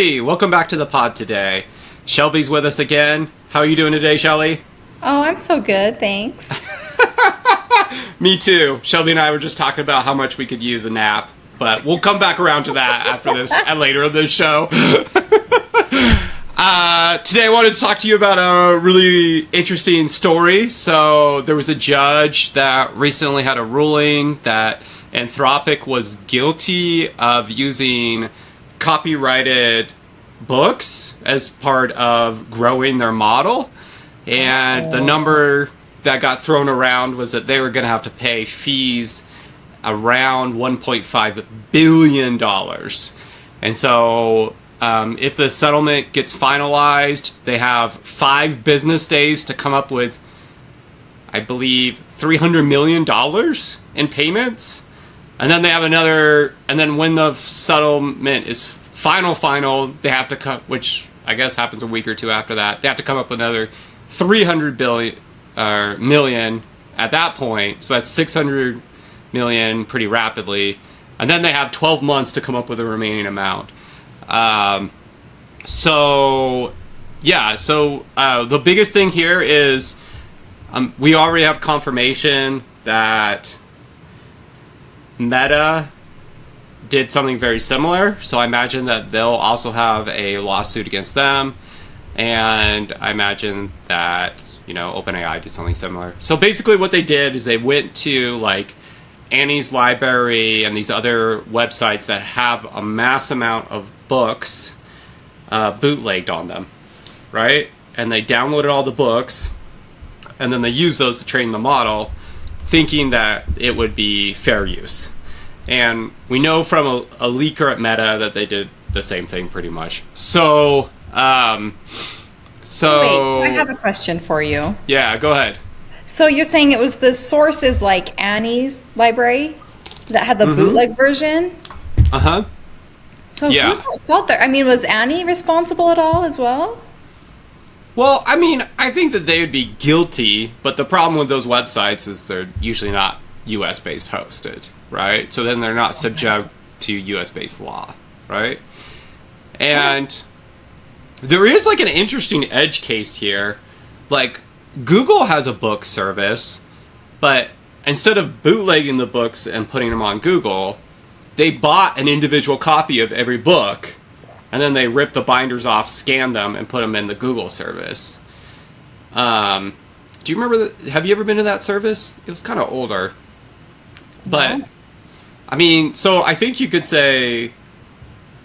Hey, welcome back to the pod today. Shelby's with us again. How are you doing today, Shelby? Oh, I'm so good, thanks. Me too. Shelby and I were just talking about how much we could use a nap, but we'll come back around to that after this and later in this show. Today I wanted to talk to you about a really interesting story. So there was a judge that recently had a ruling that Anthropic was guilty of using copyrighted books as part of growing their model. And the number that got thrown around was that they were going to have to pay fees around $1.5 billion. And so if the settlement gets finalized, they have 5 business days to come up with, I believe, $300 million in payments. And then they have another, and then when the settlement is final, they have to come, which I guess happens a week or two after that, they have to come up with another $300 million at that point. So that's $600 million pretty rapidly. And then they have 12 months to come up with the remaining amount. The biggest thing here is we already have confirmation that Meta did something very similar, so I imagine that they'll also have a lawsuit against them, and I imagine that, OpenAI did something similar. So basically what they did is they went to, like, Annie's Library and these other websites that have a mass amount of books bootlegged on them, right? And they downloaded all the books, and then they used those to train the model, thinking that it would be fair use. And we know from a leaker at Meta that they did the same thing pretty much. So Wait, I have a question for you. Yeah, go ahead. So you're saying it was the sources like Annie's Library that had the bootleg version? Uh-huh. So who's at fault there? I mean, was Annie responsible at all as well? Well, I mean, I think that they would be guilty, but the problem with those websites is they're usually not US-based hosted, right? So then they're not subject to US-based law, right? And there is like an interesting edge case here. Like, Google has a book service, but instead of bootlegging the books and putting them on Google, they bought an individual copy of every book, and then they ripped the binders off, scanned them, and put them in the Google service. Do you remember have you ever been to that service? It was kind of older. But, No. I mean, so I think you could say,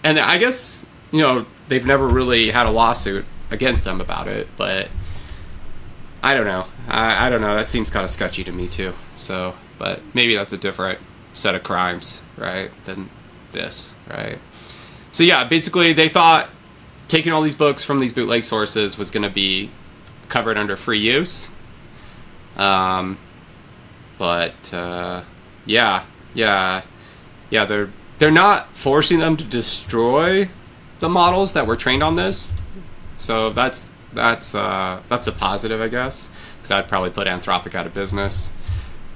and I guess, they've never really had a lawsuit against them about it, but I don't know. I don't know. That seems kind of sketchy to me, too. So, but maybe that's a different set of crimes, right, than this, right? So yeah, basically they thought taking all these books from these bootleg sources was going to be covered under free use. They're not forcing them to destroy the models that were trained on this. So that's a positive, I guess, because I'd probably put Anthropic out of business.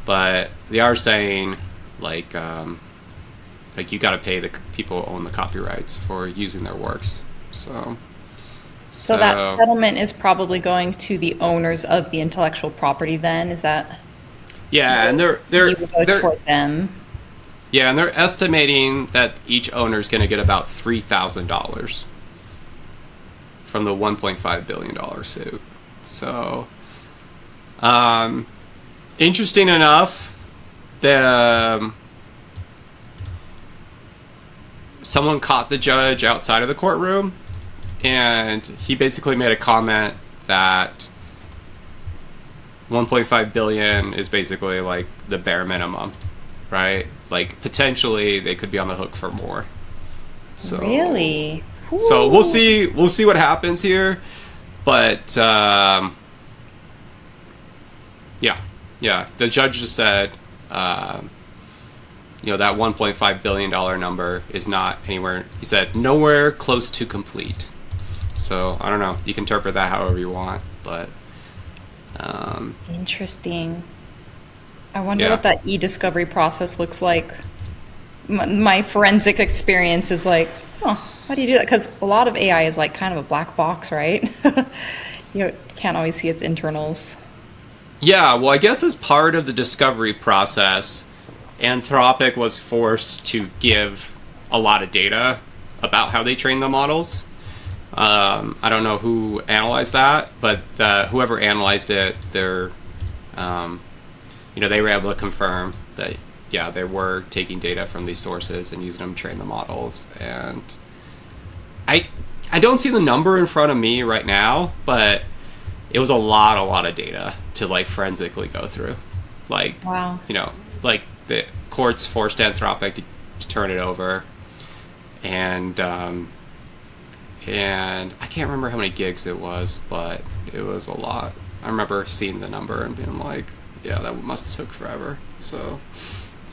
But they are saying like you got to pay the people who own the copyrights for using their works. So that settlement is probably going to the owners of the intellectual property then, is that? Yeah, and they're toward them. Yeah, and they're estimating that each owner is going to get about $3,000 from the $1.5 billion suit. So, interesting enough, someone caught the judge outside of the courtroom, and he basically made a comment that 1.5 billion is basically like the bare minimum, right? Like potentially they could be on the hook for more. So really? Ooh. So we'll see what happens here, but the judge just said that $1.5 billion number is not anywhere, he said, nowhere close to complete. So I don't know, you can interpret that however you want, but interesting. I wonder what that e-discovery process looks like. My forensic experience is like, oh, How do you do that? Because a lot of AI is like kind of a black box, right? You can't always see its internals. Yeah, well, I guess as part of the discovery process, Anthropic was forced to give a lot of data about how they train the models. I don't know who analyzed that, but whoever analyzed it, they were able to confirm that, yeah, they were taking data from these sources and using them to train the models. And I don't see the number in front of me right now, but it was a lot of data to like forensically go through. Like, wow. Like the courts forced Anthropic to turn it over, and I can't remember how many gigs it was, but it was a lot. I remember seeing the number and being like, yeah, that must have took forever. So.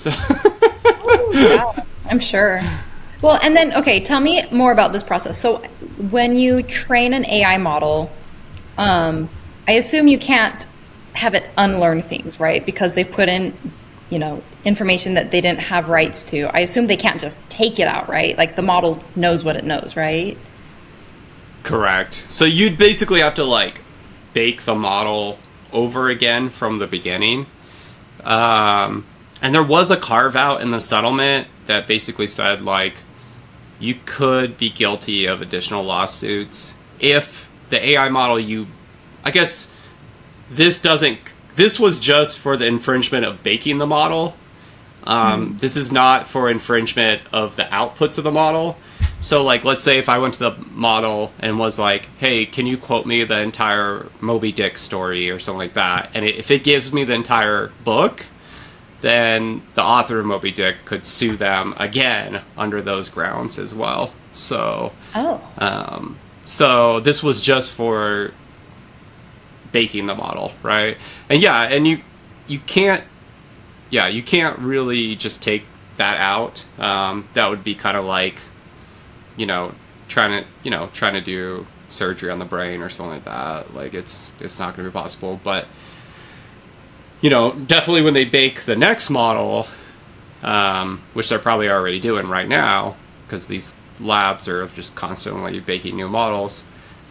Ooh, yeah, I'm sure. Well, and then, okay, tell me more about this process. So when you train an AI model, I assume you can't have it unlearn things, right? Because they put in, information that they didn't have rights to. I assume they can't just take it out, right? Like the model knows what it knows, right? Correct. So you'd basically have to like bake the model over again from the beginning. And there was a carve out in the settlement that basically said like you could be guilty of additional lawsuits if the AI model I guess this was just for the infringement of baking the model. This is not for infringement of the outputs of the model. So like, let's say if I went to the model and was like, hey, can you quote me the entire Moby Dick story or something like that? And if it gives me the entire book, then the author of Moby Dick could sue them again under those grounds as well. So, so this was just for baking the model, right? And yeah, and you can't really just take that out. That would be kind of like, trying to do surgery on the brain or something like that. Like it's not going to be possible, but definitely when they bake the next model, which they're probably already doing right now, because these labs are just constantly baking new models,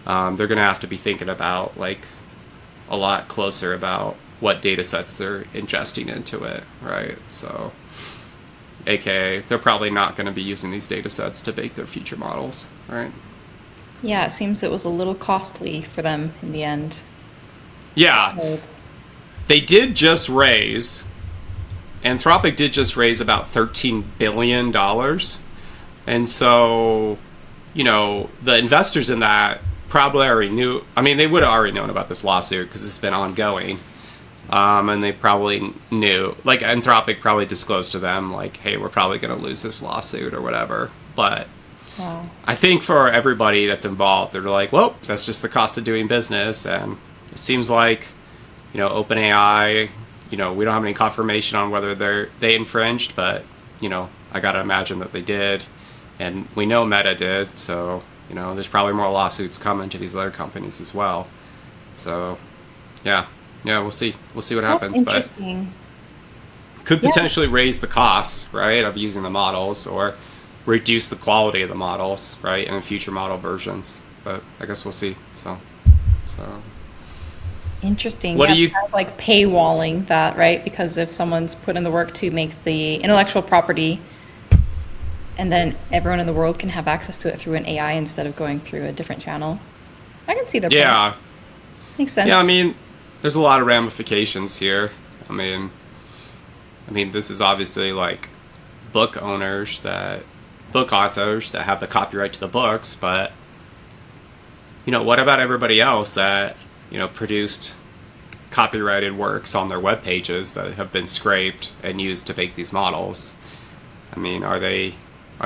they're going to have to be thinking about like a lot closer about what data sets they're ingesting into it, right? So, aka, they're probably not going to be using these data sets to bake their future models, right? Yeah, it seems it was a little costly for them in the end. Yeah. They did just raise, Anthropic did just raise about $13 billion. And so, the investors in that probably already knew, they would have already known about this lawsuit because it's been ongoing. And they probably knew, like Anthropic probably disclosed to them, like, hey, we're probably going to lose this lawsuit or whatever. But wow. I think for everybody that's involved, they're like, well, that's just the cost of doing business. And it seems like, OpenAI, we don't have any confirmation on whether they infringed, but, I got to imagine that they did. And we know Meta did. So, there's probably more lawsuits coming to these other companies as well. So, yeah, we'll see. We'll see what happens. That's interesting. But could potentially raise the costs, right, of using the models, or reduce the quality of the models, right, in future model versions. But I guess we'll see. So. Interesting. What do you it's kind of like paywalling that, right? Because if someone's put in the work to make the intellectual property, and then everyone in the world can have access to it through an AI instead of going through a different channel, I can see their point. Yeah. Makes sense. Yeah, there's a lot of ramifications here. This is obviously like book authors that have the copyright to the books, but what about everybody else that produced copyrighted works on their web pages that have been scraped and used to bake these models? Are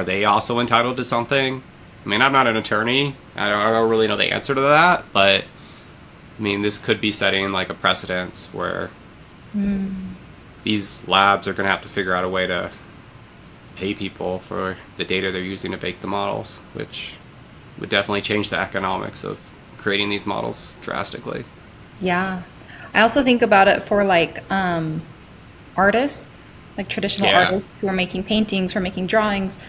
they also entitled to something? I'm not an attorney. I don't really know the answer to that, but this could be setting like a precedence where these labs are going to have to figure out a way to pay people for the data they're using to bake the models, which would definitely change the economics of creating these models drastically. Yeah. I also think about it for like artists, like traditional artists who are making paintings, who are making drawings.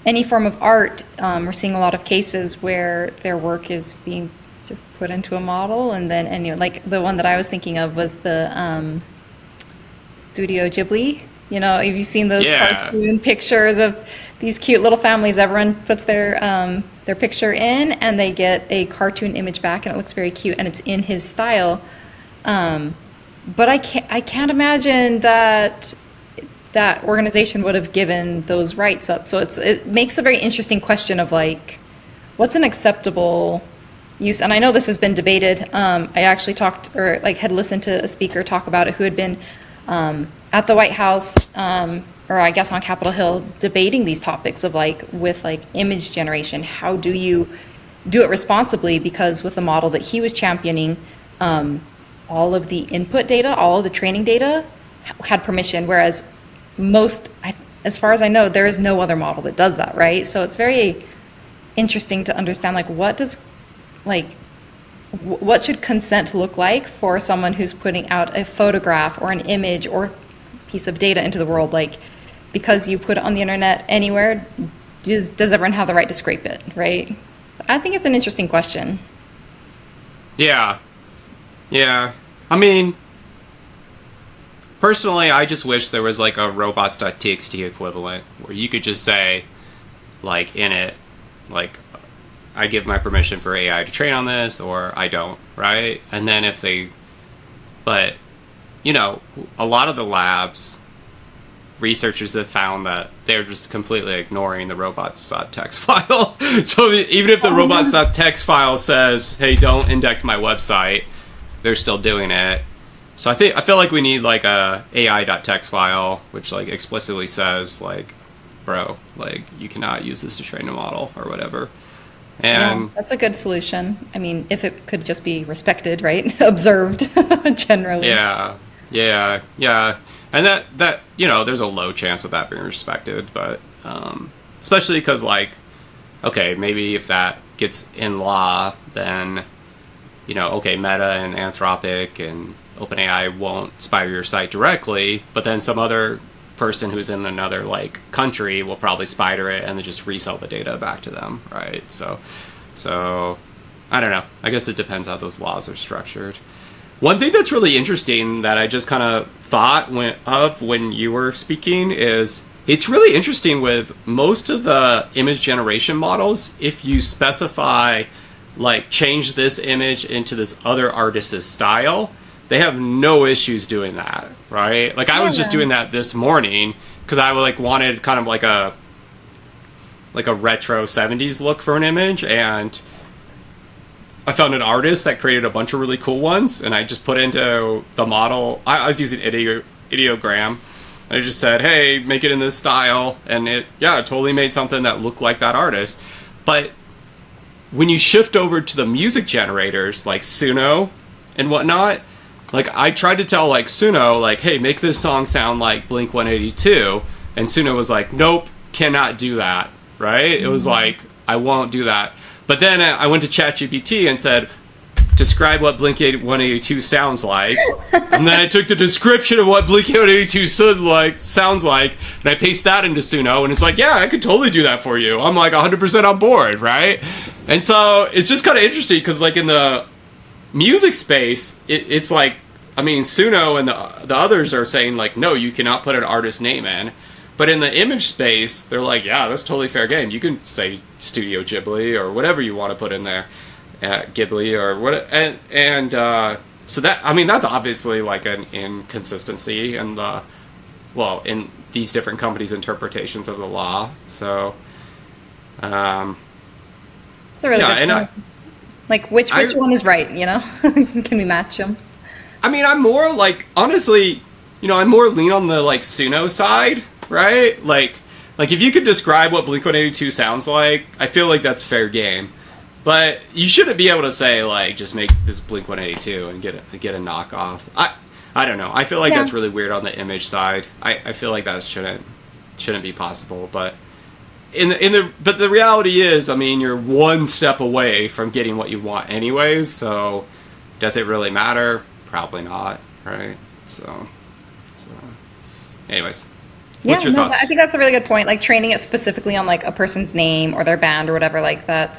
any form of art, we're seeing a lot of cases where their work is being just put into a model, and then like the one that I was thinking of was the Studio Ghibli. Have you seen those cartoon pictures of these cute little families? Everyone puts their picture in, and they get a cartoon image back, and it looks very cute, and it's in his style. But I can't imagine that organization would have given those rights up. So it makes a very interesting question of like, what's an acceptable use? And I know this has been debated. I actually had listened to a speaker talk about it who had been at the White House, or I guess on Capitol Hill, debating these topics of like, with like image generation, how do you do it responsibly? Because with the model that he was championing, all of the input data, all of the training data had permission, whereas as far as I know, there is no other model that does that, right? So it's very interesting to understand, like, what should consent look like for someone who's putting out a photograph or an image or piece of data into the world? Like, because you put it on the internet anywhere, does everyone have the right to scrape it, right? I think it's an interesting question. Yeah. I mean, personally, I just wish there was like a robots.txt equivalent where you could just say, like, in it, like, I give my permission for AI to train on this, or I don't, right? And then but, a lot of the labs, researchers have found that they're just completely ignoring the robots.txt file. So even if the robots.txt file says, hey, don't index my website, they're still doing it. So I feel like we need like a AI.txt file, which like explicitly says like, bro, like you cannot use this to train a model or whatever. And that's a good solution. I mean, if it could just be respected, right? Observed generally. Yeah. And that there's a low chance of that being respected, but especially because like, okay, maybe if that gets in law, then okay, Meta and Anthropic and OpenAI won't spy your site directly, but then some other person who's in another like country will probably spider it and then just resell the data back to them, right? So I don't know. I guess it depends how those laws are structured. One thing that's really interesting that I just kind of thought when you were speaking is it's really interesting with most of the image generation models, if you specify like change this image into this other artist's style, they have no issues doing that, right? Like I was just doing that this morning because I wanted kind of like a retro 70s look for an image, and I found an artist that created a bunch of really cool ones, and I just put into the model. I was using ideogram. I just said, hey, make it in this style, and it totally made something that looked like that artist. But when you shift over to the music generators like Suno and whatnot, like I tried to tell like Suno, like, hey, make this song sound like Blink 182, and Suno was like, nope, cannot do that, right? It was like, I won't do that. But then I went to ChatGPT and said, describe what Blink 182 sounds like. And then I took the description of what Blink 182 sounds like, and I paste that into Suno, and it's like, yeah, I could totally do that for you. I'm like 100% on board, right? And so it's just kind of interesting because like in the music space, it's like, I mean, Suno and the others are saying like, no, you cannot put an artist name in. But in the image space, they're like, yeah, that's totally fair game. You can say Studio Ghibli or whatever you want to put in there, Ghibli or what, and so that, I mean, that's obviously like an inconsistency in in these different companies' interpretations of the law. So, it's a really good point. Like which one is right? Can we match them? I mean, I'm more like, honestly, I'm more lean on the like Suno side. Right? Like if you could describe what Blink-182 sounds like, I feel like that's fair game. But you shouldn't be able to say like just make this Blink-182 and get a knockoff. I don't know. I feel like that's really weird on the image side. I feel like that shouldn't be possible. But but the reality is, I mean, you're one step away from getting what you want anyways. So does it really matter? Probably not. Right? So anyways. What's your thoughts? I think that's a really good point. Like training it specifically on like a person's name or their band or whatever, like that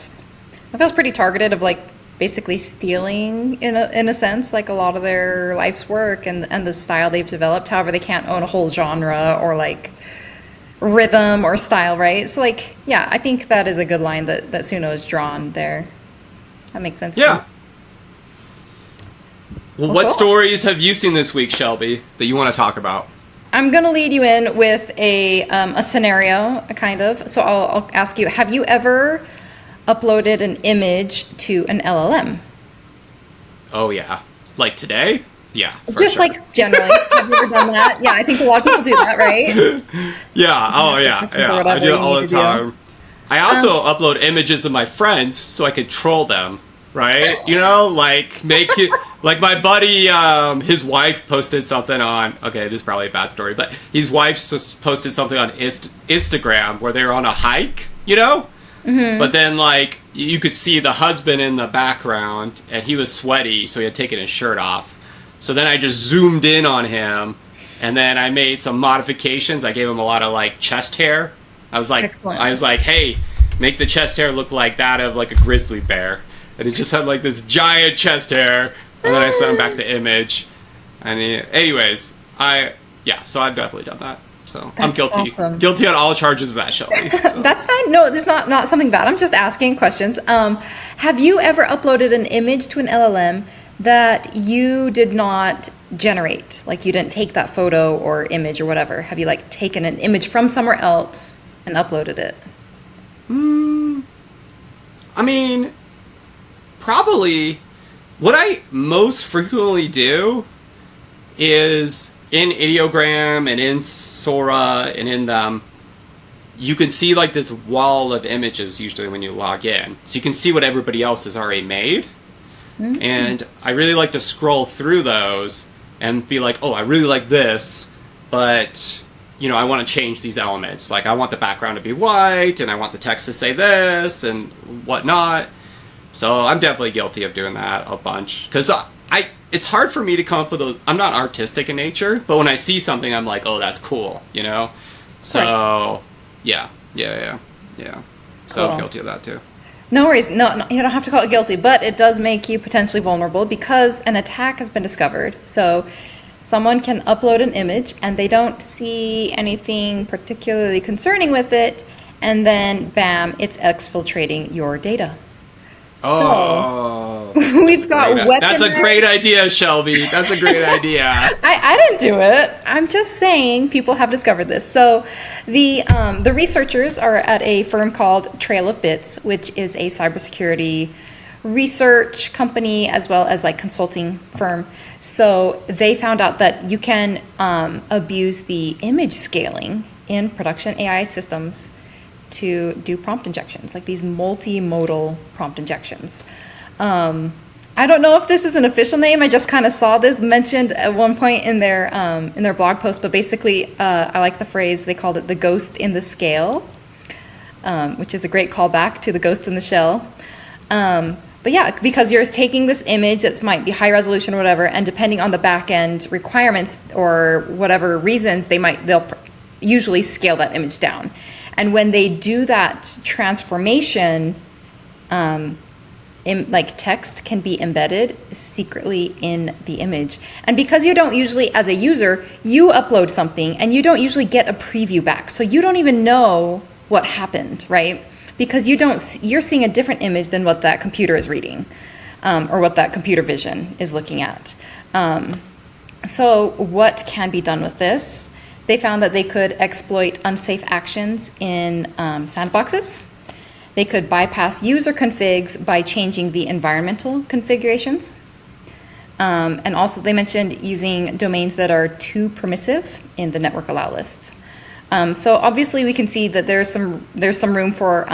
feels pretty targeted of like basically stealing in a sense, like a lot of their life's work and the style they've developed. However, they can't own a whole genre or like rhythm or style, right? So like, yeah, I think that is a good line that Suno has drawn there. That makes sense. Yeah. Well, what cool. stories have you seen this week, Shelby, that you want to talk about? I'm going to lead you in with a scenario, kind of. So I'll ask you, have you ever uploaded an image to an LLM? Oh, yeah. Like today? Yeah. Just sure. like generally. Have you ever done that? Yeah, I think a lot of people do that, right? Yeah. Oh, yeah. Yeah. I do it all the time. I also upload images of my friends so I can troll them, right? You know, like make it like my buddy, his wife posted something on. Okay, this is probably a bad story, but his wife posted something on Instagram where they were on a hike. You know, but then like you could see the husband in the background, and he was sweaty, so he had taken his shirt off. So then I just zoomed in on him, and then I made some modifications. I gave him a lot of like chest hair. I was like, hey, make the chest hair look like that of like a grizzly bear. And it just had like this giant chest hair. And then I sent him back the image. And anyways, so I've definitely done that. So I'm guilty. Awesome. Guilty on all charges of that, Shelby. So. That's fine. No, this is not something bad. I'm just asking questions. Have you ever uploaded an image to an LLM that you did not generate? Like you didn't take that photo or image or whatever. Have you like taken an image from somewhere else and uploaded it? I mean, probably what I most frequently do is in Ideogram and in Sora and in them, you can see like this wall of images usually when you log in. So you can see what everybody else has already made. And I really like to scroll through those and be like, oh, I really like this, but you know, I want to change these elements. Like I want the background to be white and I want the text to say this and whatnot. So I'm definitely guilty of doing that a bunch. Because it's hard for me to come up with I'm not artistic in nature, but when I see something, I'm like, oh, that's cool, you know? So, yeah. So Cool. I'm guilty of that too. No worries. No, you don't have to call it guilty, but it does make you potentially vulnerable because an attack has been discovered. So someone can upload an image and they don't see anything particularly concerning with it, and then bam, it's exfiltrating your data. Oh, so we've got weaponized. That's a great idea, Shelby. That's a great idea. I didn't do it. I'm just saying people have discovered this. So the researchers are at a firm called Trail of Bits, which is a cybersecurity research company as well as like consulting firm. So they found out that you can abuse the image scaling in production AI systems to do prompt injections, like these multimodal prompt injections. I don't know if this is an official name. I just kind of saw this mentioned at one point in their blog post, but basically I like the phrase, they called it the ghost in the scale, which is a great callback to the ghost in the shell. But yeah, because you're taking this image that might be high resolution or whatever, and depending on the back end requirements or whatever reasons, they'll usually scale that image down. And when they do that transformation, like text can be embedded secretly in the image. And because you don't usually, as a user, you upload something and you don't usually get a preview back. So you don't even know what happened, right? Because you're seeing a different image than what that computer is reading, or what that computer vision is looking at. So what can be done with this? They found that they could exploit unsafe actions in sandboxes. They could bypass user configs by changing the environmental configurations. And also they mentioned using domains that are too permissive in the network allow lists. So obviously we can see that there's some room for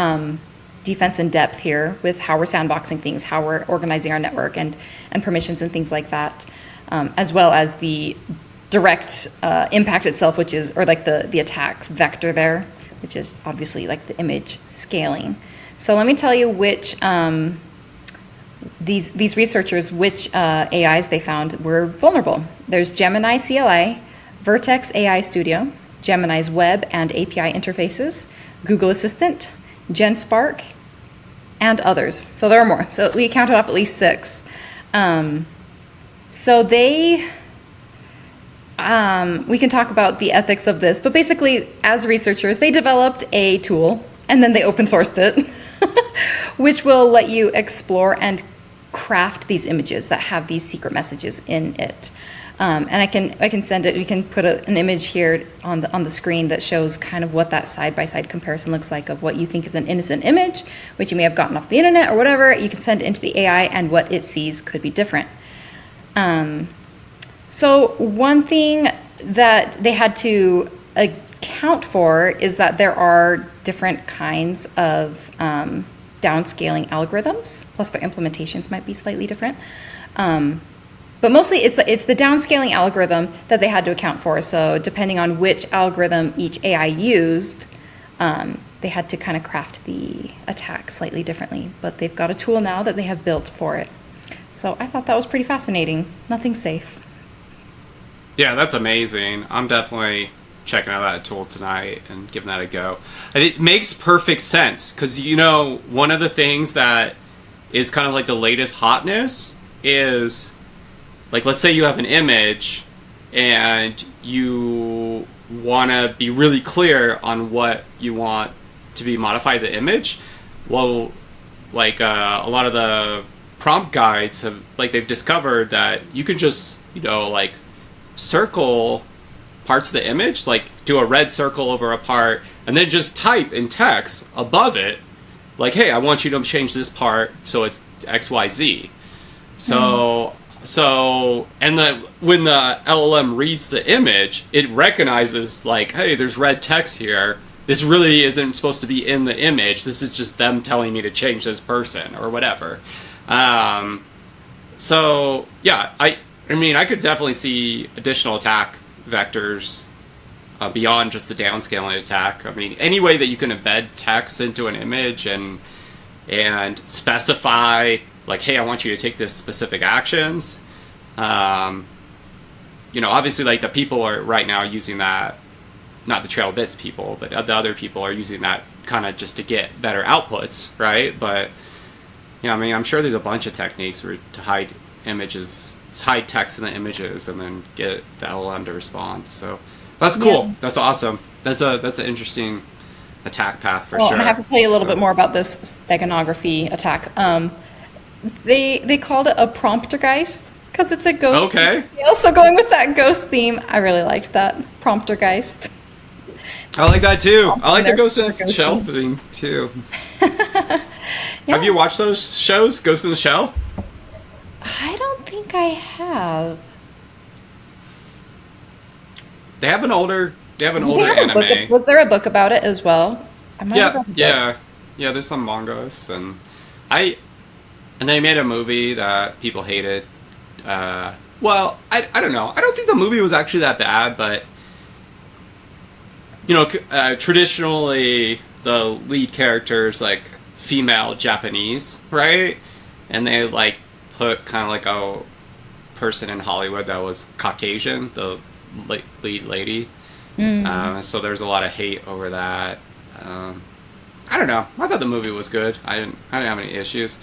defense in depth here with how we're sandboxing things, how we're organizing our network and permissions and things like that, as well as the direct impact itself, which is, or like the attack vector there, which is obviously like the image scaling. So let me tell you which these researchers, which AIs they found were vulnerable. There's Gemini CLI, Vertex AI Studio, Gemini's web and API interfaces, Google Assistant, GenSpark, and others. So there are more. So we counted off at least 6. So they, we can talk about the ethics of this, but basically, as researchers, they developed a tool and then they open sourced it, which will let you explore and craft these images that have these secret messages in it. And I can send it. We can put an image here on the screen that shows kind of what that side-by-side comparison looks like of what you think is an innocent image, which you may have gotten off the internet or whatever. You can send it into the AI, and what it sees could be different. So one thing that they had to account for is that there are different kinds of downscaling algorithms, plus their implementations might be slightly different. But mostly it's the downscaling algorithm that they had to account for. So depending on which algorithm each AI used, they had to kind of craft the attack slightly differently. But they've got a tool now that they have built for it. So I thought that was pretty fascinating. Nothing's safe. Yeah, that's amazing. I'm definitely checking out that tool tonight and giving that a go. And it makes perfect sense because, one of the things that is kind of like the latest hotness is, like, let's say you have an image and you want to be really clear on what you want to be modified the image. Well, like a lot of the prompt guides have, like, they've discovered that you can just, like, circle parts of the image, like do a red circle over a part, and then just type in text above it, like, hey, I want you to change this part so it's XYZ. So, and when the LLM reads the image, it recognizes, like, hey, there's red text here. This really isn't supposed to be in the image. This is just them telling me to change this person or whatever. So, yeah, I mean, I could definitely see additional attack vectors beyond just the downscaling attack. I mean, any way that you can embed text into an image and specify, like, hey, I want you to take this specific actions. Obviously, like, the people are right now using that, not the Trail Bits people, but the other people are using that kind of just to get better outputs, right? But, I mean, I'm sure there's a bunch of techniques to hide images, hide text in the images, and then get the LLM to respond. So that's cool. Yeah. That's awesome. That's an interesting attack path for sure. I have to tell you a little bit more about this steganography attack. They called it a promptergeist because it's a ghost. Okay. Also going with that ghost theme, I really liked that promptergeist. I like that too. I like the Ghost in the Shell theme too. Yeah. Have you watched those shows, Ghost in the Shell? I don't think I have. They have an older anime. Was there a book about it as well? Yeah. There's some mangas, and they made a movie that people hated. Well, I don't know. I don't think the movie was actually that bad, but traditionally the lead character's like female Japanese, right? And they like put kind of like a person in Hollywood that was Caucasian, the lead lady. So there's a lot of hate over that. I don't know. I thought the movie was good. I didn't have any issues.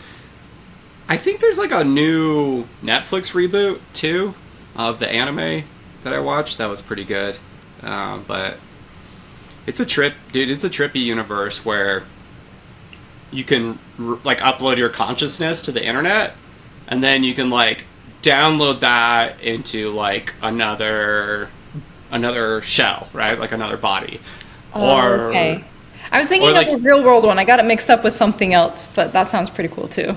I think there's like a new Netflix reboot too of the anime that I watched. That was pretty good. But it's a trip, dude. It's a trippy universe where you can like upload your consciousness to the internet, and then you can like download that into like another shell, right? Like another body. Okay. I was thinking of the real world one. I got it mixed up with something else, but that sounds pretty cool too.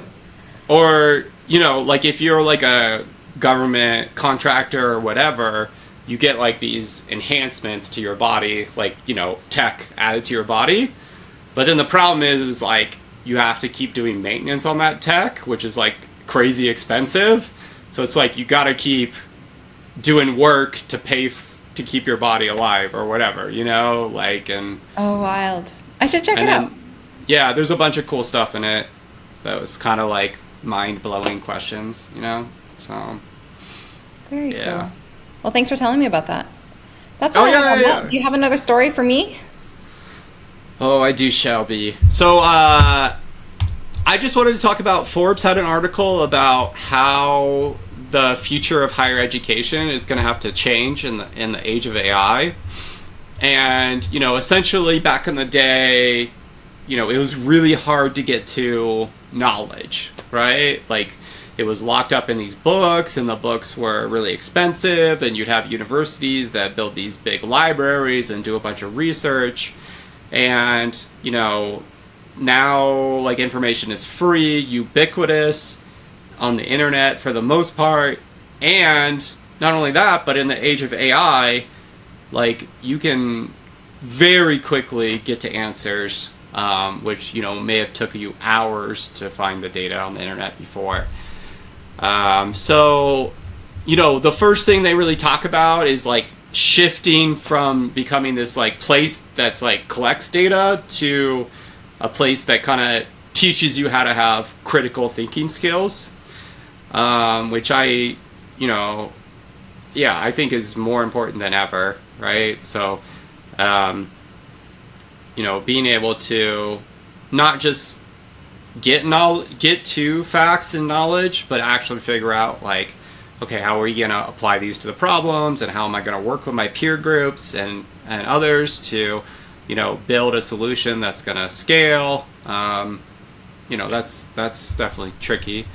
Or, like if you're like a government contractor or whatever, you get like these enhancements to your body, like, tech added to your body. But then the problem is like you have to keep doing maintenance on that tech, which is like crazy expensive. So it's like you got to keep doing work to pay to keep your body alive or whatever, and... Oh, wild. I should check it out. Yeah, there's a bunch of cool stuff in it that was kind of like mind-blowing questions, so... Very cool. Well, thanks for telling me about that. That's Oh all I yeah, have on yeah, that. yeah. Do you have another story for me? Oh, I do, Shelby. So, I just wanted to talk about Forbes had an article about how the future of higher education is going to have to change in the age of AI. And, essentially back in the day, it was really hard to get to knowledge, right? Like, it was locked up in these books, and the books were really expensive, and you'd have universities that build these big libraries and do a bunch of research. And, now, like, information is free, ubiquitous on the internet for the most part. And not only that, but in the age of AI, like, you can very quickly get to answers, which, may have took you hours to find the data on the internet before. So, the first thing they really talk about is, like, shifting from becoming this, like, place that's, like, collects data to a place that kind of teaches you how to have critical thinking skills, which I think is more important than ever, right? So, being able to not just get to facts and knowledge, but actually figure out, like, okay, how are we going to apply these to the problems, and how am I going to work with my peer groups and others to, build a solution that's going to scale. That's definitely tricky.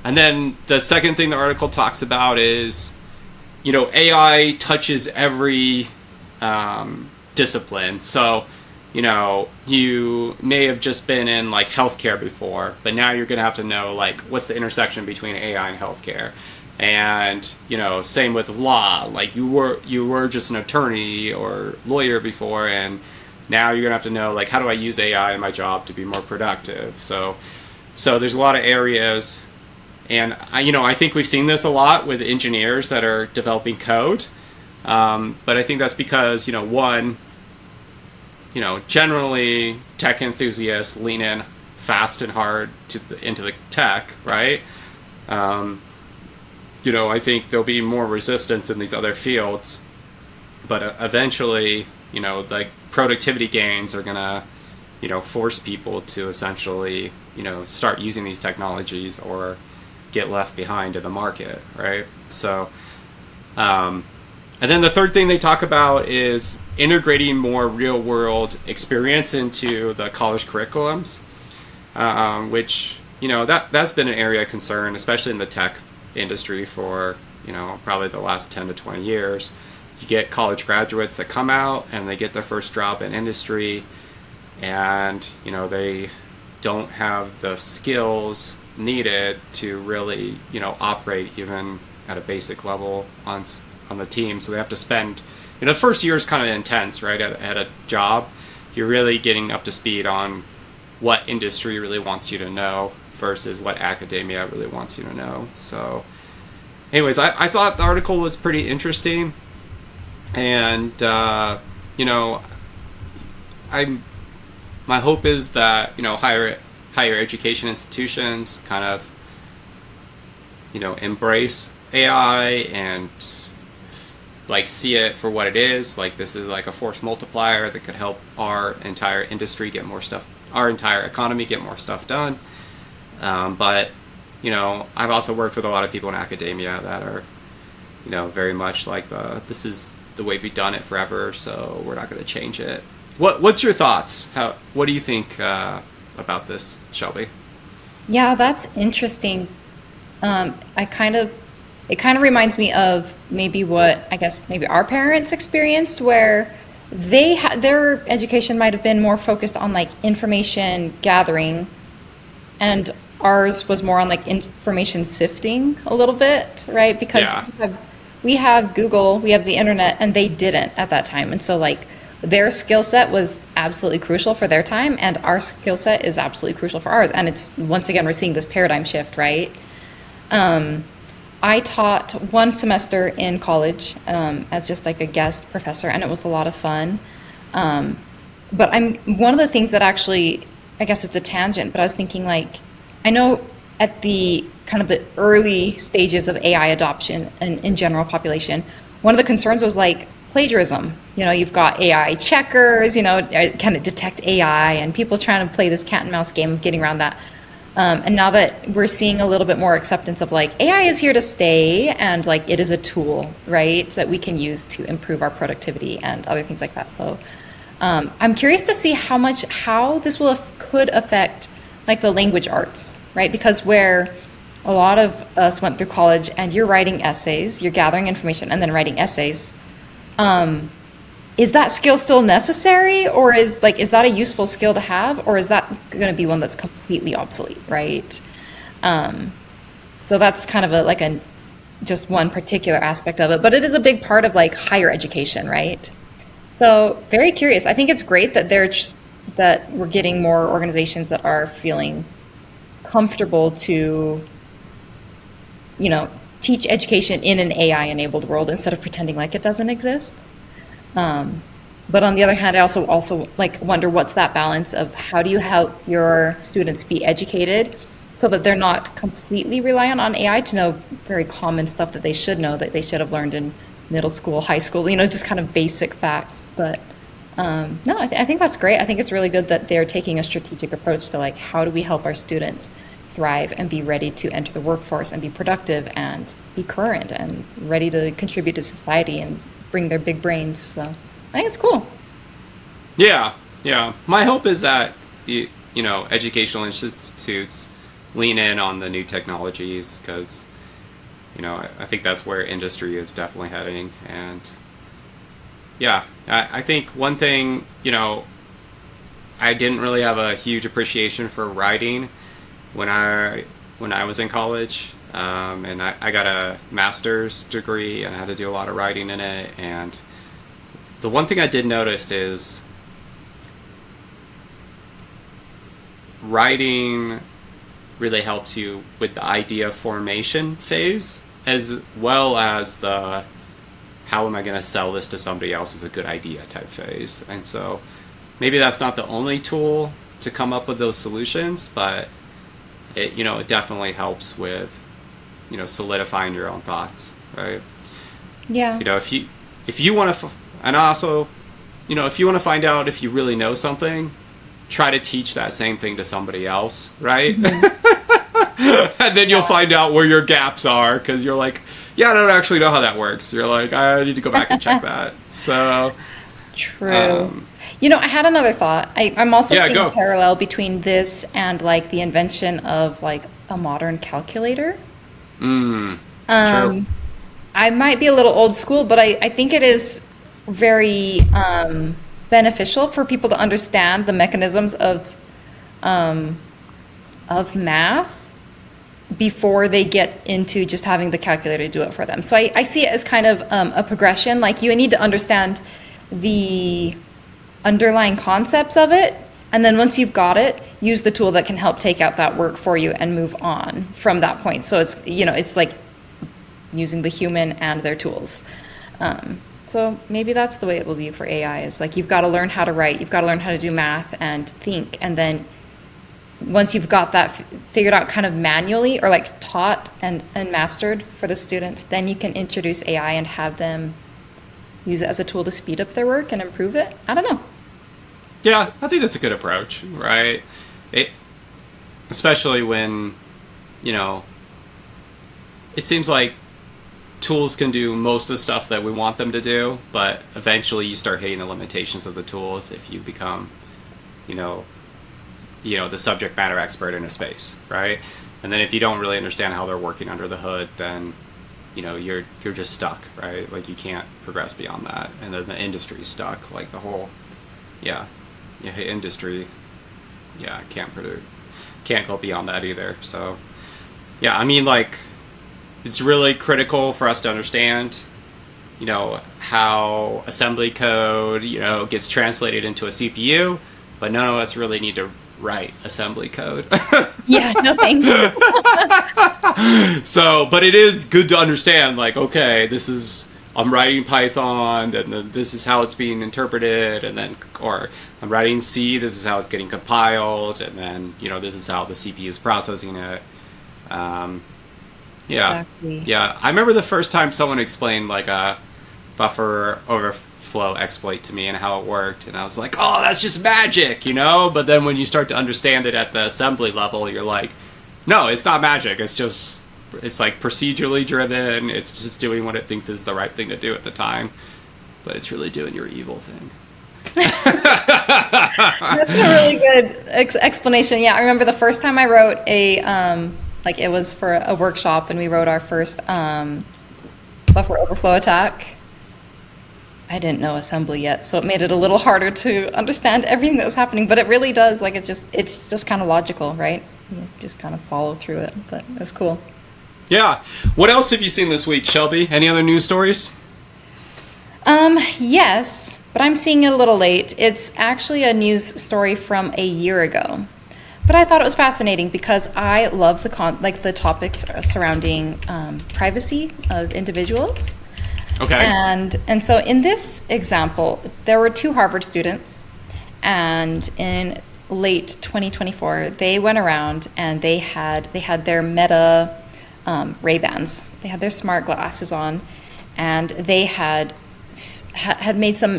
And then the second thing the article talks about is, AI touches every discipline. So, you may have just been in, like, healthcare before, but now you're going to have to know, like, what's the intersection between AI and healthcare. And, same with law. Like, you were just an attorney or lawyer before, and now you're going to have to know, like, how do I use AI in my job to be more productive? So there's a lot of areas. And, I think we've seen this a lot with engineers that are developing code. But I think that's because, generally tech enthusiasts lean in fast and hard into the tech, right? I think there'll be more resistance in these other fields. But eventually, like, productivity gains are going to, force people to essentially, start using these technologies or get left behind in the market, right? So, and then the third thing they talk about is integrating more real-world experience into the college curriculums, which, that's been an area of concern, especially in the tech industry for, probably the last 10 to 20 years. You get college graduates that come out and they get their first job in industry, and, they don't have the skills needed to really, operate even at a basic level on the team. So they have to spend, the first year is kind of intense, right? At a job, you're really getting up to speed on what industry really wants you to know versus what academia really wants you to know. So anyways, I thought the article was pretty interesting. And, my hope is that, higher education institutions kind of, embrace AI and, like, see it for what it is. Like, this is like a force multiplier that could help our entire industry get more stuff, our entire economy get more stuff done. But, I've also worked with a lot of people in academia that are, very much like this is the way we've done it forever, so we're not going to change it. What's your thoughts? What do you think about this, Shelby? Yeah, that's interesting. It kind of reminds me of maybe what I guess maybe our parents experienced, where their education might have been more focused on, like, information gathering, and ours was more on, like, information sifting a little bit, right? Because Yeah. we have Google, we have the internet, and they didn't at that time. And so, like, their skill set was absolutely crucial for their time, and our skill set is absolutely crucial for ours. And it's, once again, we're seeing this paradigm shift, right? I taught one semester in college as just, like, a guest professor, and it was a lot of fun. But one of the things that actually, I guess it's a tangent, but I was thinking, like, I know at the kind of the early stages of AI adoption in general population, one of the concerns was, like, plagiarism. You've got AI checkers, kind of detect AI, and people trying to play this cat and mouse game of getting around that. And now that we're seeing a little bit more acceptance of like AI is here to stay, and like it is a tool, right, that we can use to improve our productivity and other things like that. So I'm curious to see how this could affect like the language arts, right? Because where a lot of us went through college and you're writing essays, you're gathering information and then writing essays. Is that skill still necessary, or is that a useful skill to have, or is that going to be one that's completely obsolete, right? So that's kind of just one particular aspect of it, but it is a big part of like higher education, right? So very curious. I think it's great that that we're getting more organizations that are feeling comfortable to, teach education in an AI-enabled world instead of pretending like it doesn't exist. But on the other hand, I also like wonder what's that balance of how do you help your students be educated so that they're not completely reliant on AI to know very common stuff that they should know, that they should have learned in middle school, high school, just kind of basic facts. But no, I think that's great. I think it's really good that they're taking a strategic approach to like, how do we help our students thrive and be ready to enter the workforce and be productive and be current and ready to contribute to society and bring their big brains. So I think it's cool. Yeah. My hope is that the educational institutes lean in on the new technologies, because I think that's where industry is definitely heading. And yeah, I think one thing, I didn't really have a huge appreciation for writing when I was in college. And I got a master's degree and I had to do a lot of writing in it. And the one thing I did notice is writing really helps you with the idea formation phase, as well as the how am I going to sell this to somebody else as a good idea type phase. And so maybe that's not the only tool to come up with those solutions, but it definitely helps with solidifying your own thoughts, right? Yeah. If you want to, and also, if you want to find out if you really know something, try to teach that same thing to somebody else, right? Mm-hmm. And then you'll find out where your gaps are, because you're like, yeah, I don't actually know how that works. You're like, I need to go back and check that. So true. I had another thought. I'm also seeing a parallel between this and like the invention of like a modern calculator. True. I might be a little old school, but I think it is very beneficial for people to understand the mechanisms of math before they get into just having the calculator do it for them. So I see it as kind of a progression. Like you need to understand the underlying concepts of it, and then once you've got it, use the tool that can help take out that work for you and move on from that point. So it's it's like using the human and their tools. So maybe that's the way it will be for AI, is like you've got to learn how to write, you've got to learn how to do math and think, and then once you've got that figured out kind of manually or like taught and mastered for the students, then you can introduce AI and have them use it as a tool to speed up their work and improve it. I don't know. Yeah, I think that's a good approach, right? Especially when, it seems like tools can do most of the stuff that we want them to do, but eventually you start hitting the limitations of the tools if you become, the subject matter expert in a space, right? And then if you don't really understand how they're working under the hood, then you're just stuck, right? Like you can't progress beyond that, and then the industry's stuck. Like the whole, industry, can't go beyond that either. So, I mean, like, it's really critical for us to understand, how assembly code, gets translated into a CPU, but none of us really need to write assembly code. Yeah, no thanks. So, but it is good to understand, like, okay, I'm writing Python, and then this is how it's being interpreted, and then, or I'm writing C, this is how it's getting compiled, and then, this is how the CPU is processing it. Exactly. Yeah. I remember the first time someone explained, like, buffer overflow exploit to me and how it worked, and I was like, oh, that's just magic, you know? But then when you start to understand it at the assembly level, you're like, no, it's not magic. It's like procedurally driven. It's just doing what it thinks is the right thing to do at the time, but it's really doing your evil thing. That's a really good explanation. Yeah, I remember the first time I wrote like it was for a workshop, and we wrote our first buffer overflow attack. I didn't know assembly yet, so it made it a little harder to understand everything that was happening. But it really does, like, it's just kind of logical, right? You just kind of follow through it. But it's cool. Yeah. What else have you seen this week, Shelby? Any other news stories? Yes, but I'm seeing it a little late. It's actually a news story from a year ago. But I thought it was fascinating because I love the topics surrounding privacy of individuals. Okay. And so in this example, there were 2 Harvard students, and in late 2024, they went around and they had their Meta Ray-Bans. They had their smart glasses on, and they had made some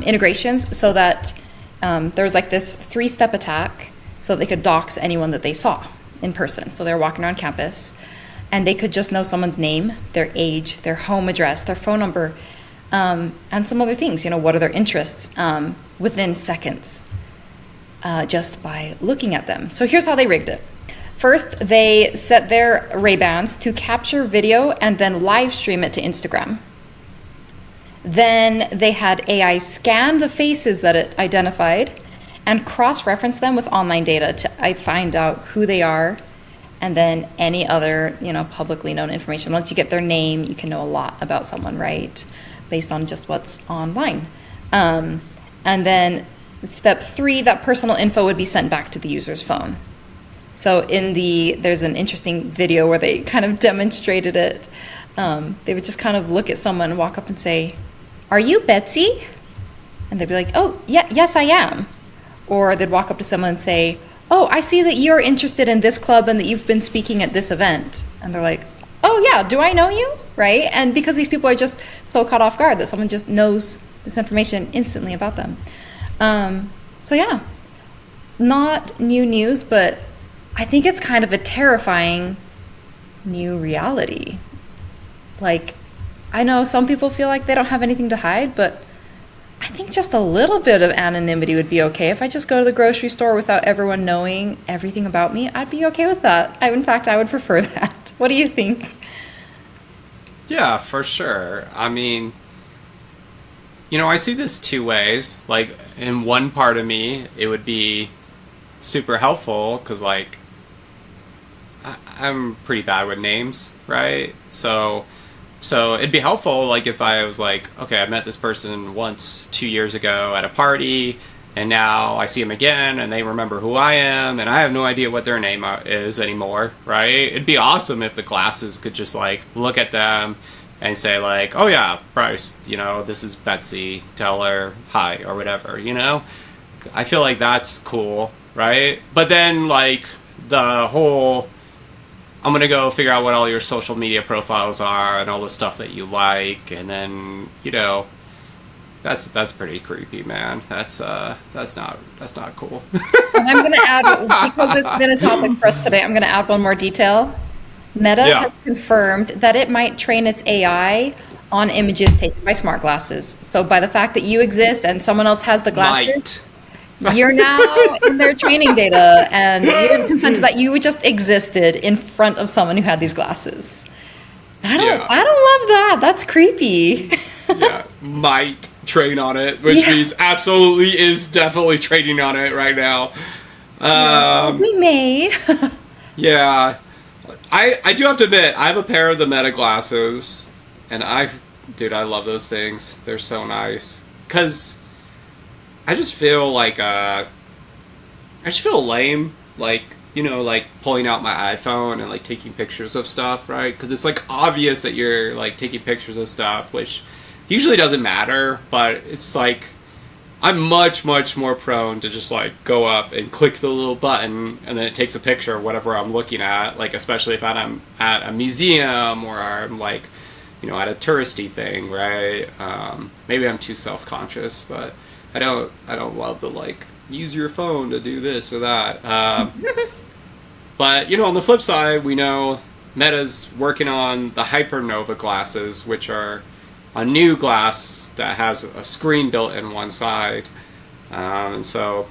integrations so that there was like this 3-step attack, so they could dox anyone that they saw in person. So they were walking around campus, and they could just know someone's name, their age, their home address, their phone number, and some other things. You know, what are their interests within seconds, just by looking at them. So here's how they rigged it. First, they set their Ray-Bans to capture video and then live stream it to Instagram. Then they had AI scan the faces that it identified and cross-reference them with online data to find out who they are, and then any other, publicly known information. Once you get their name, you can know a lot about someone, right? Based on just what's online. And then step 3, that personal info would be sent back to the user's phone. So there's an interesting video where they kind of demonstrated it. They would just kind of look at someone, walk up and say, "Are you Betsy?" And they'd be like, "Oh, yeah, yes, I am." Or they'd walk up to someone and say, "Oh, I see that you're interested in this club and that you've been speaking at this event." And they're like, "Oh yeah, do I know you?" Right? And because these people are just so caught off guard that someone just knows this information instantly about them. So yeah, not new news, but I think it's kind of a terrifying new reality. Like, I know some people feel like they don't have anything to hide, but I think just a little bit of anonymity would be okay. If I just go to the grocery store without everyone knowing everything about me, I'd be okay with that. In fact, I would prefer that. What do you think? Yeah, for sure. I mean, I see this 2 ways. Like, in one part of me, it would be super helpful because, like, I'm pretty bad with names, right? So it'd be helpful, like, if I was like, okay, I met this person once 2 years ago at a party, and now I see them again, and they remember who I am, and I have no idea what their name is anymore, right? It'd be awesome if the glasses could just, like, look at them and say, like, oh yeah, Bryce, this is Betsy, tell her hi, or whatever, I feel like that's cool, right? But then, like, the whole, I'm going to go figure out what all your social media profiles are and all the stuff that you like, and then, that's pretty creepy, man. That's not cool. And I'm going to add, because it's been a topic for us today, I'm going to add one more detail. Meta has confirmed that it might train its AI on images taken by smart glasses. So by the fact that you exist and someone else has the glasses, you're now in their training data, and you didn't consent to that. You just existed in front of someone who had these glasses. I don't love that. That's creepy. Yeah, might train on it, which means absolutely is definitely training on it right now. We may. Yeah. I do have to admit, I have a pair of the Meta glasses, and I love those things. They're so nice. Because I just feel like, I just feel lame, like, like pulling out my iPhone and like taking pictures of stuff, right? Because it's like obvious that you're like taking pictures of stuff, which usually doesn't matter, but it's like, I'm much, much more prone to just like go up and click the little button and then it takes a picture of whatever I'm looking at, like especially if I'm at a museum or I'm like, at a touristy thing, right? Maybe I'm too self-conscious, but I don't love the like use your phone to do this or that. But on the flip side, we know Meta's working on the Hypernova glasses, which are a new glass that has a screen built in one side, and so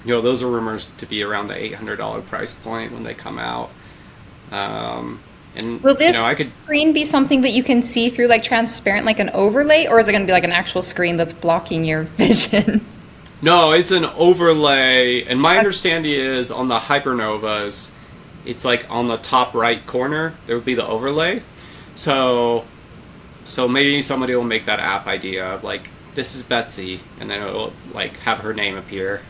those are rumors to be around the $800 price point when they come out. And will this screen be something that you can see through, like transparent, like an overlay, or is it going to be like an actual screen that's blocking your vision? No, it's an overlay, and my understanding is on the Hypernovas, it's like on the top right corner there would be the overlay. So maybe somebody will make that app idea of like, this is Betsy, and then it'll like have her name appear.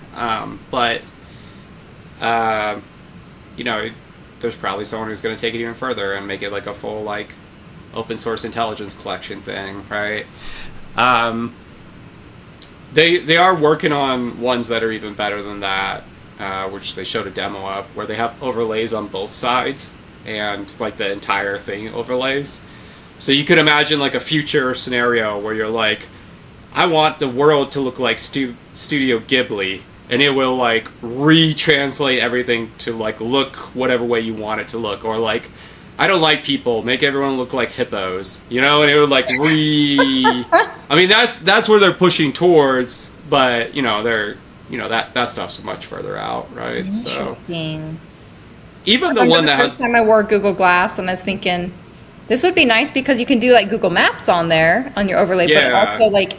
There's probably someone who's going to take it even further and make it like a full like open source intelligence collection thing, right? They are working on ones that are even better than that, which they showed a demo of, where they have overlays on both sides and like the entire thing overlays. So you could imagine like a future scenario where you're like, I want the world to look like Studio Ghibli, and it will like retranslate everything to like look whatever way you want it to look, or like, I don't like people, make everyone look like hippos, and it would like I mean, that's where they're pushing towards, but they're that stuff's much further out, right? Interesting. So even the one that has, first time I wore Google Glass, and I was thinking, this would be nice because you can do like Google Maps on there on your overlay, but also like,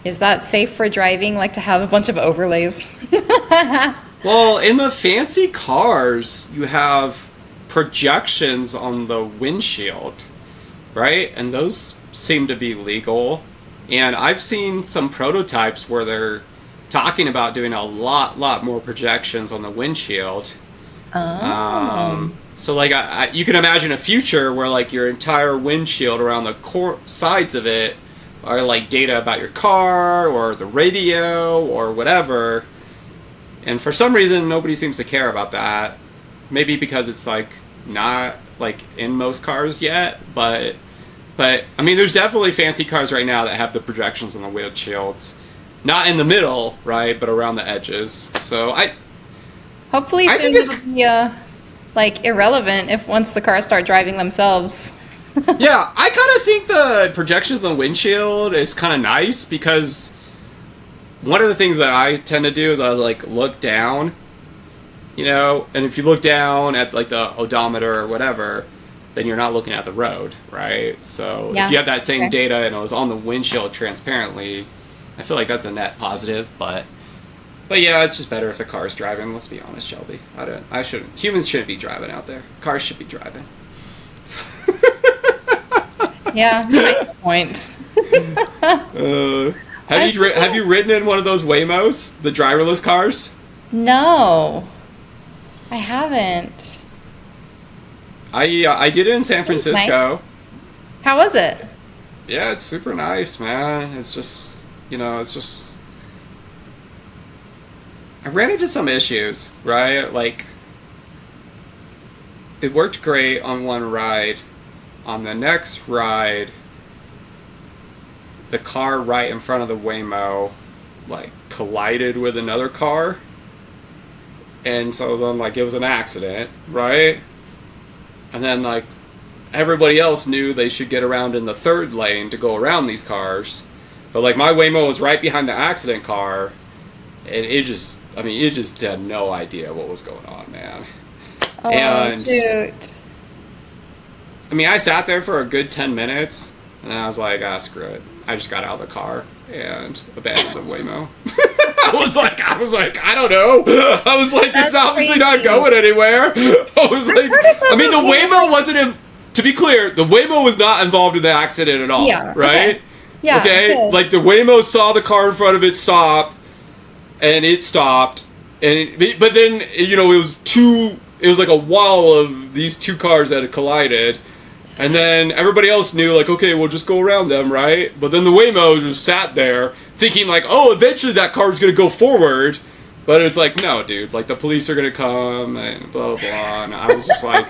is that safe for driving? Like to have a bunch of overlays? Well, in the fancy cars, you have projections on the windshield, right? And those seem to be legal. And I've seen some prototypes where they're talking about doing a lot more projections on the windshield. So like you can imagine a future where like your entire windshield around the sides of it are like data about your car or the radio or whatever. And for some reason, nobody seems to care about that. Maybe because it's like not like in most cars yet, but I mean, there's definitely fancy cars right now that have the projections on the windshields, not in the middle, right, but around the edges. So hopefully soon it'll be like irrelevant if once the cars start driving themselves. Yeah, I kind of think the projections on the windshield is kind of nice, because one of the things that I tend to do is I like look down, and if you look down at like the odometer or whatever, then you're not looking at the road, right? So if you have that same data and it was on the windshield transparently, I feel like that's a net positive, but yeah, it's just better if the car's driving. Let's be honest, Shelby. Humans shouldn't be driving out there. Cars should be driving. Yeah, good point. Have you ridden in one of those Waymos, the driverless cars? No, I haven't. I did it in San Francisco. Nice. How was it? Yeah, it's super nice, man. It's just, I ran into some issues, right? Like, it worked great on one ride. On the next ride, the car right in front of the Waymo, like, collided with another car. And so then, like, it was an accident, right? And then, like, everybody else knew they should get around in the third lane to go around these cars. But, like, my Waymo was right behind the accident car, and it just had no idea what was going on, man. Oh, and, shoot. I mean, I sat there for a good 10 minutes, and then I was like, screw it. I just got out of the car and abandoned the Waymo. I was like, I don't know. I was like, it's obviously not going anywhere. I was like, I mean, the Waymo wasn't, to be clear, the Waymo was not involved in the accident at all, right? Okay. Yeah. Okay? Like, the Waymo saw the car in front of it stop, and it stopped, but then, it was like a wall of these two cars that had collided. And then everybody else knew, like, okay, we'll just go around them, right? But then the Waymo just sat there thinking, like, oh, eventually that car's going to go forward. But it's like, no, dude, like, the police are going to come and blah, blah, blah. And I was just like,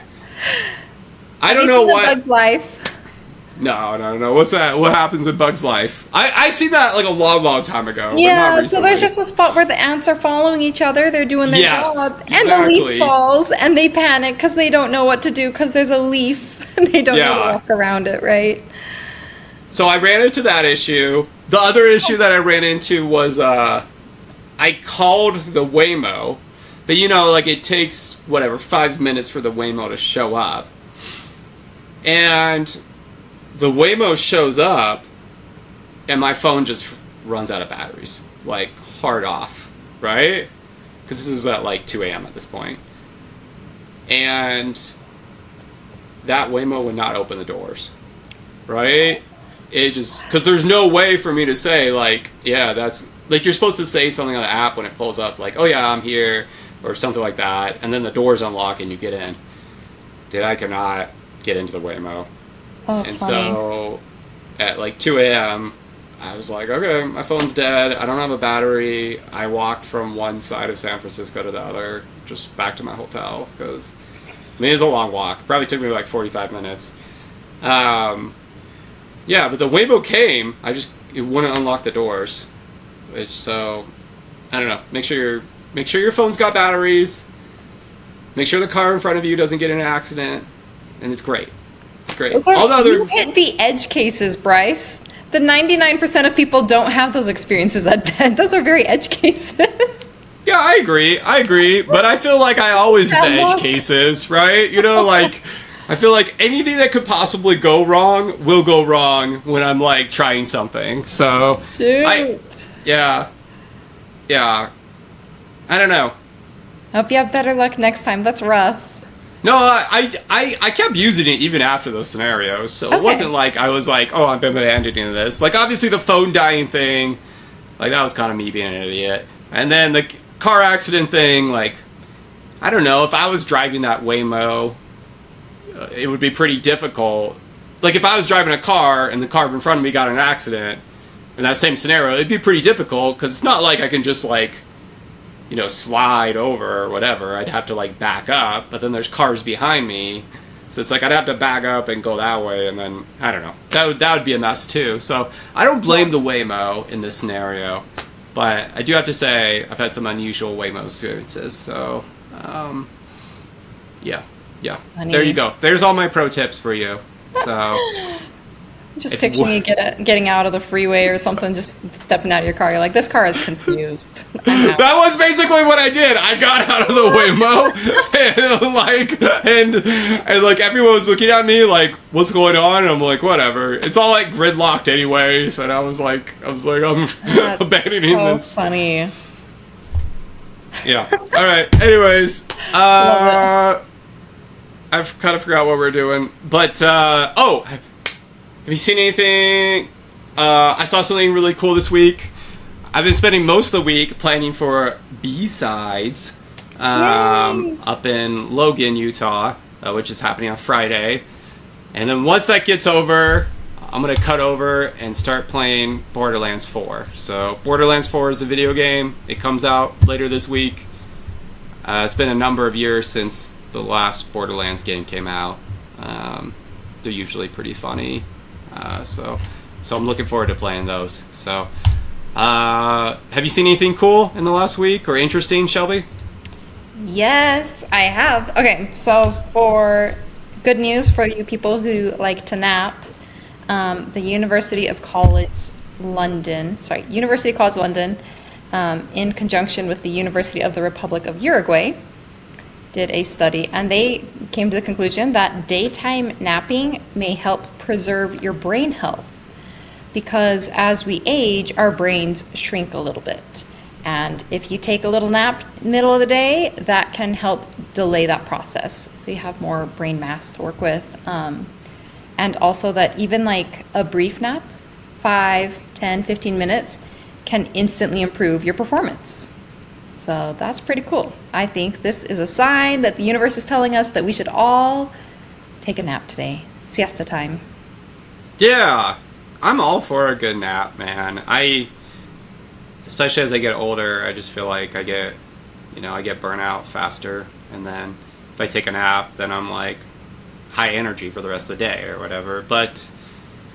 I don't know what. Bug's Life? No. What's that? What happens in Bug's life? I seen that like a long time ago. But not Yeah, so recently. there's just a spot where the ants are following each other. They're doing their Yes, job, and the exactly. leaf falls, and they panic because they don't know what to do because there's a leaf, and they don't know Yeah. to walk around it, right? So I ran into that issue. The other issue that I ran into was I called the Waymo, but you know, like it takes whatever 5 minutes for the Waymo to show up, and the Waymo shows up, and my phone just runs out of batteries, like hard off, right? Because this is at like 2 a.m. at this point, and that Waymo would not open the doors, right? It just, because there's no way for me to say like, yeah, that's like, you're supposed to say something on the app when it pulls up, like, oh yeah, I'm here, or something like that, and then the doors unlock and you get in. Dude, I cannot get into the Waymo. Oh, And funny. so at like 2 a.m., I was like, okay, my phone's dead. I don't have a battery. I walked from one side of San Francisco to the other, just back to my hotel, because, I mean, it was a long walk. Probably took me like 45 minutes. Yeah, but the Waymo came. It wouldn't unlock the doors. Which, so, I don't know. Make sure your phone's got batteries. Make sure the car in front of you doesn't get in an accident. And it's great. It's great. You hit the edge cases, Bryce. The 99% of people don't have those experiences. Those are very edge cases. Yeah, I agree. But I feel like I always hit the edge cases, right? You know, like, I feel like anything that could possibly go wrong will go wrong when I'm, like, trying something. So, Shoot. Yeah. I don't know. Hope you have better luck next time. That's rough. No, I kept using it even after those scenarios, so Okay. it wasn't like I was like, oh, I'm abandoning this. Like, obviously the phone dying thing, like, that was kind of me being an idiot. And then the car accident thing, like, I don't know, if I was driving that Waymo, it would be pretty difficult. Like, if I was driving a car and the car in front of me got in an accident, in that same scenario, it'd be pretty difficult, because it's not like I can just, like, you know, slide over or whatever. I'd have to, like, back up, but then there's cars behind me, so it's like I'd have to back up and go that way, and then, I don't know. That would be a mess, too. So, I don't blame the Waymo in this scenario, but I do have to say I've had some unusual Waymo experiences, so, yeah. Funny. There you go. There's all my pro tips for you. So, Just If picturing wha- you getting out of the freeway or something, just stepping out of your car. You're like, this car is confused. I'm out. that was basically what I did. I got out of the Waymo, and like everyone was looking at me like, "What's going on?" And I'm like, "Whatever." It's all like gridlocked anyways, and I was like, I'm That's abandoning so this. funny. Yeah. All right. Anyways, Love I've kind of forgot what we're doing, but have you seen anything? I saw something really cool this week. I've been spending most of the week planning for B-Sides up in Logan, Utah, which is happening on Friday. And then once that gets over, I'm going to cut over and start playing Borderlands 4. So Borderlands 4 is a video game. It comes out later this week. It's been a number of years since the last Borderlands game came out. They're usually pretty funny. So I'm looking forward to playing those. So, have you seen anything cool in the last week or interesting, Shelby? Yes, I have. Okay, so for good news for you people who like to nap, the University College London, in conjunction with the University of the Republic of Uruguay, did a study, and they came to the conclusion that daytime napping may help preserve your brain health, because as we age, our brains shrink a little bit. And if you take a little nap in the middle of the day, that can help delay that process. So you have more brain mass to work with. And also that even like a brief nap, 5, 10, 15 minutes, can instantly improve your performance. So that's pretty cool. I think this is a sign that the universe is telling us that we should all take a nap today. Siesta time. Yeah, I'm all for a good nap, man. Especially as I get older, I just feel like I get burnout faster. And then if I take a nap, then I'm like high energy for the rest of the day or whatever. But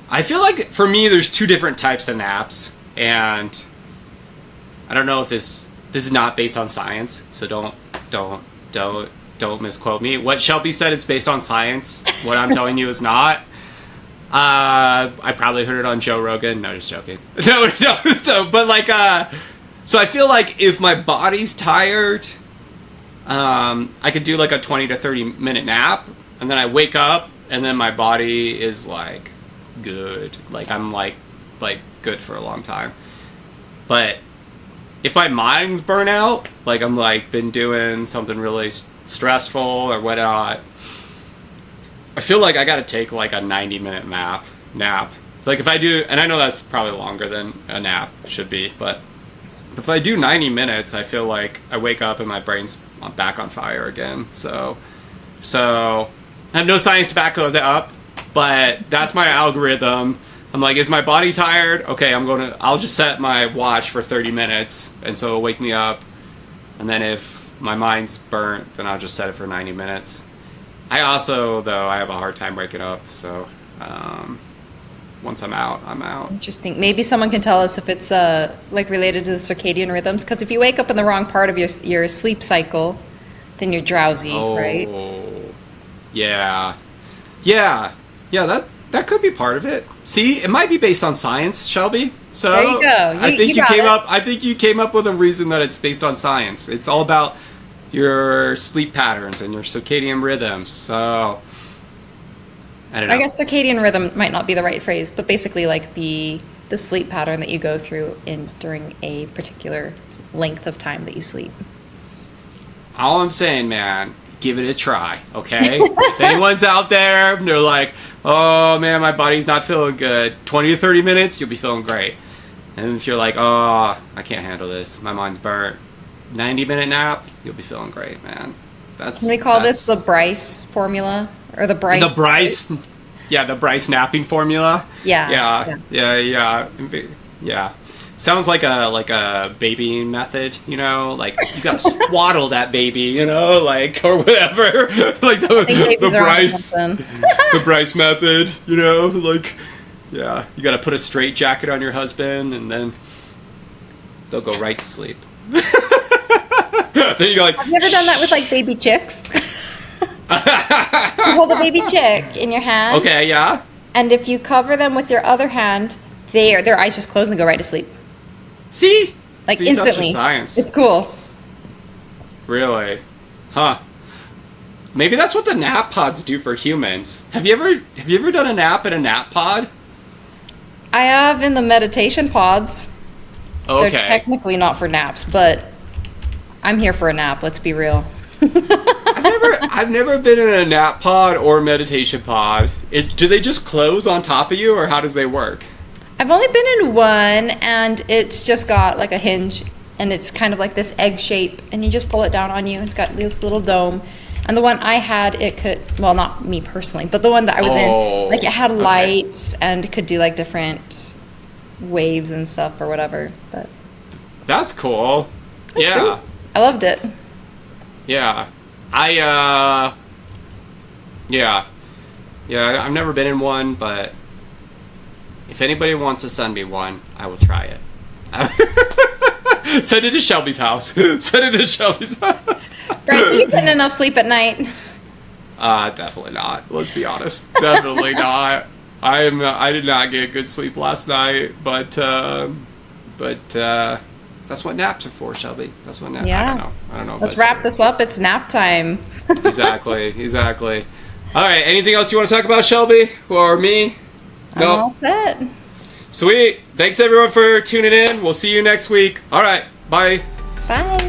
I feel like for me, there's two different types of naps, and I don't know if this is not based on science, so don't misquote me. What Shelby said is based on science. What I'm telling you is not. I probably heard it on Joe Rogan. No, just joking. No. So I feel like if my body's tired, I could do like a 20 to 30 minute nap, and then I wake up, and then my body is like good. Like I'm like good for a long time. But if my mind's burnt out, like I'm like been doing something really stressful or whatnot, I feel like I gotta take like a 90-minute nap. Like if I do, and I know that's probably longer than a nap should be, but if I do 90 minutes, I feel like I wake up and my brain's back on fire again. So I have no science to back those up, but that's my algorithm. I'm like, is my body tired? Okay, I'll just set my watch for 30 minutes, and so it'll wake me up. And then if my mind's burnt, then I'll just set it for 90 minutes. I also, though, I have a hard time waking up, so once I'm out, I'm out. Interesting. Maybe someone can tell us if it's like related to the circadian rhythms, because if you wake up in the wrong part of your sleep cycle, then you're drowsy, right? Yeah, that could be part of it. See, it might be based on science, Shelby. So there you go. I think you came up with a reason that it's based on science. It's all about your sleep patterns and your circadian rhythms. So I don't know. I guess circadian rhythm might not be the right phrase, but basically like the sleep pattern that you go through during a particular length of time that you sleep. All I'm saying, man, give it a try, okay? If anyone's out there and they're like, oh man, my body's not feeling good, 20 to 30 minutes, you'll be feeling great. And if you're like, oh, I can't handle this, my mind's burnt, 90-minute nap, you'll be feeling great, man. Can we call this the Bryce formula? Or the Bryce? The Bryce Napping Formula. Yeah. Sounds like a baby method, you know, like you gotta swaddle that baby, you know, like or whatever, like the Bryce method, you know, like you gotta put a straight jacket on your husband, and then they'll go right to sleep. Then you go like, I've never done that with like baby chicks. You hold a baby chick in your hand. Okay, yeah. And if you cover them with your other hand, their eyes just close and go right to sleep. See? Instantly. That's just science. It's cool. Really? Huh. Maybe that's what the nap pods do for humans. Have you ever done a nap in a nap pod? I have in the meditation pods. Okay. They're technically not for naps, but I'm here for a nap, let's be real. I've never been in a nap pod or meditation pod. Do they just close on top of you, or how does they work? I've only been in one, and it's just got like a hinge, and it's kind of like this egg shape, and you just pull it down on you. It's got this little dome. And the one I had, it could, well, not me personally, but the one that I was in, like it had lights and could do like different waves and stuff or whatever. But that's cool. That's sweet. I loved it. Yeah. I've never been in one, but if anybody wants to send me one, I will try it. Send it to Shelby's house. Send it to Shelby's house. Bryce, are you getting enough sleep at night? Definitely not. Let's be honest. Definitely not. I did not get good sleep last night, but that's what naps are for, Shelby. That's what naps. Yeah. I don't know. Let's wrap this up. It's nap time. Exactly. All right. Anything else you want to talk about, Shelby, or me? No. I'm all set. Sweet. Thanks everyone for tuning in. We'll see you next week. All right. Bye. Bye.